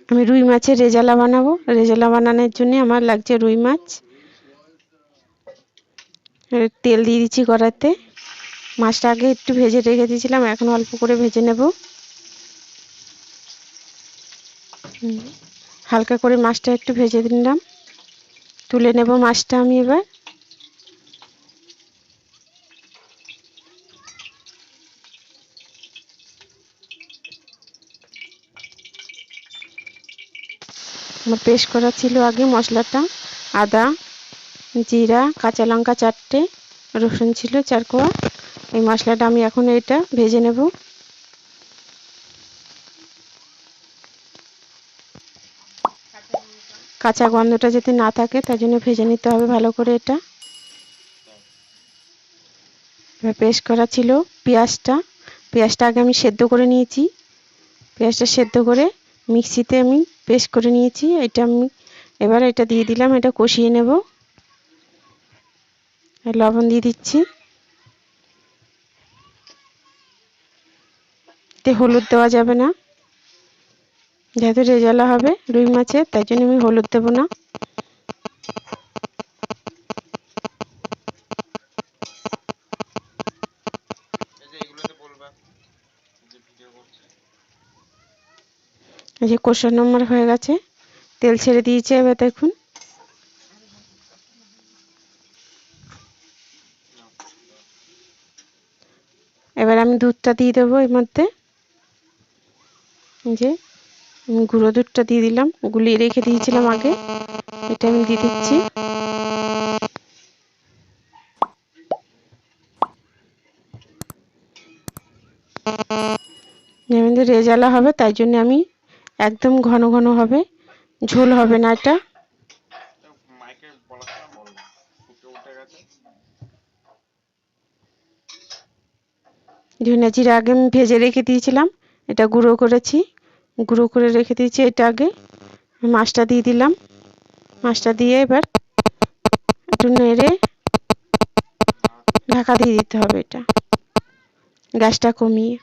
আমি রুই মাছের রেজালা বানাবো। রেজালা বানানোর জন্য আমার লাগছে রুই মাছ। তেল দিয়ে দিচ্ছি কড়াইতে। মাছটা আগে একটু ভেজে রেখে দিয়েছিলাম, এখন অল্প করে ভেজে নেব। হালকা করে মাছটা একটু ভেজে নিলাম, তুলে নেব মাছটা আমি এবার। আমার পেস্ট করা ছিল আগে মশলাটা, আদা, জিরা, কাঁচা লঙ্কা 4টে, রসুন ছিল 4 কোয়া। এই মশলাটা আমি এখন এটা ভেজে নেব। কাঁচা গন্ধটা যাতে না থাকে তার জন্য ভেজে নিতে হবে ভালো করে এটা। পেস্ট করা ছিল পেঁয়াজটা আগে আমি সেদ্ধ করে নিয়েছি। পেঁয়াজটা সেদ্ধ করে মিক্সিতে আমি পেস্ট করে নিয়েছি। এটা আমি এবার এটা দিয়ে দিলাম, এটা কষিয়ে নেব। লবণ দিয়ে দিচ্ছি, এতে হলুদ দেওয়া যাবে না, যেহেতু রেজালা হবে রুই মাছের, তাই জন্য আমি হলুদ দেব না। এই যে কষানো আমার হয়ে গেছে, তেল ছেড়ে দিয়েছে। এবার দেখুন এবার আমি দুধটা দিয়ে দেবো এর মধ্যে। যে গুঁড়ো দুধটা দিয়ে দিলাম, গুলিয়ে রেখে দিয়েছিলাম আগে, এটা আমি দিয়ে দিচ্ছি। যেমন রেজালা হবে তাই জন্য আমি একদম ঘন ঘন হবে, ঝোল হবে না এটা। ধনে জিরা আগে আমি ভেজে রেখে দিয়েছিলাম, এটা গুঁড়ো করেছি, গুঁড়ো করে রেখে দিয়েছি। এটা আগে মাছটা দিয়ে দিলাম, মাছটা দিয়ে এবার একটু নেড়ে ঢাকা দিয়ে দিতে হবে এটা, গ্যাসটা কমিয়ে।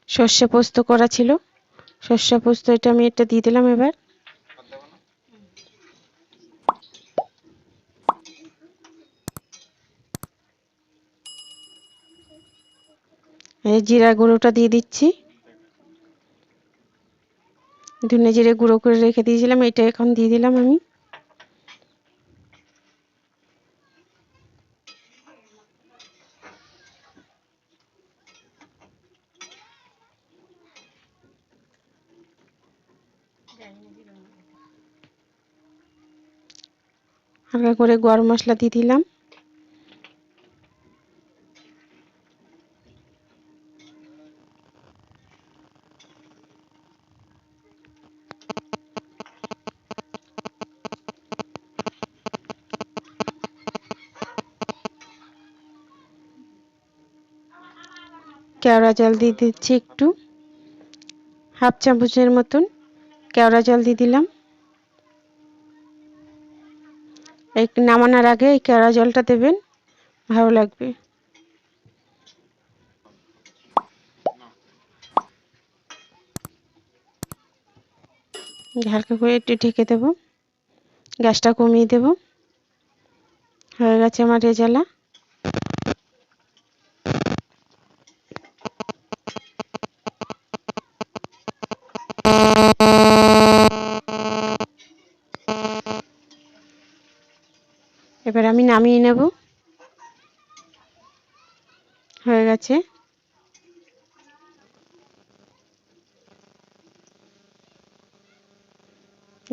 সর্ষে পোস্ত করা ছিল, সর্ষে পোস্ত এটা আমি এটা দিয়ে দিলাম এবার। এই জিরা গুঁড়োটা দিয়ে দিচ্ছি, ধনে জিরে গুঁড়ো করে রেখে দিয়েছিলাম, এটা এখন দিয়ে দিলাম আমি। হালকা করে গরম মশলা দিয়ে দিলাম। কেওড়া জল দিয়ে দিচ্ছি একটু, হাফ চামচের মতন কেওড়া জল দিয়ে দিলাম। এই নামানোর আগে এই কেওড়া জলটা দেবেন, ভালো লাগবে। হালকা করে একটু ঢেকে দেব, গ্যাসটা কমিয়ে দেব। হয়ে গেছে আমার রেজালা। এবার আমি নামিয়ে নেব, হয়ে গেছে।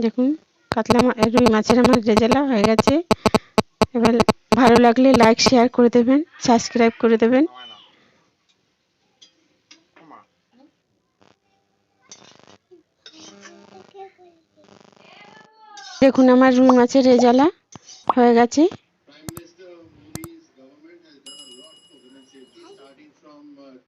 দেখুন কাতলা রুই মাছের আমার রেজালা হয়ে গেছে। এবার ভালো লাগলে লাইক শেয়ার করে দেবেন, সাবস্ক্রাইব করে দেবেন। দেখুন আমার রুই মাছের রেজালা হয়ে গেছে।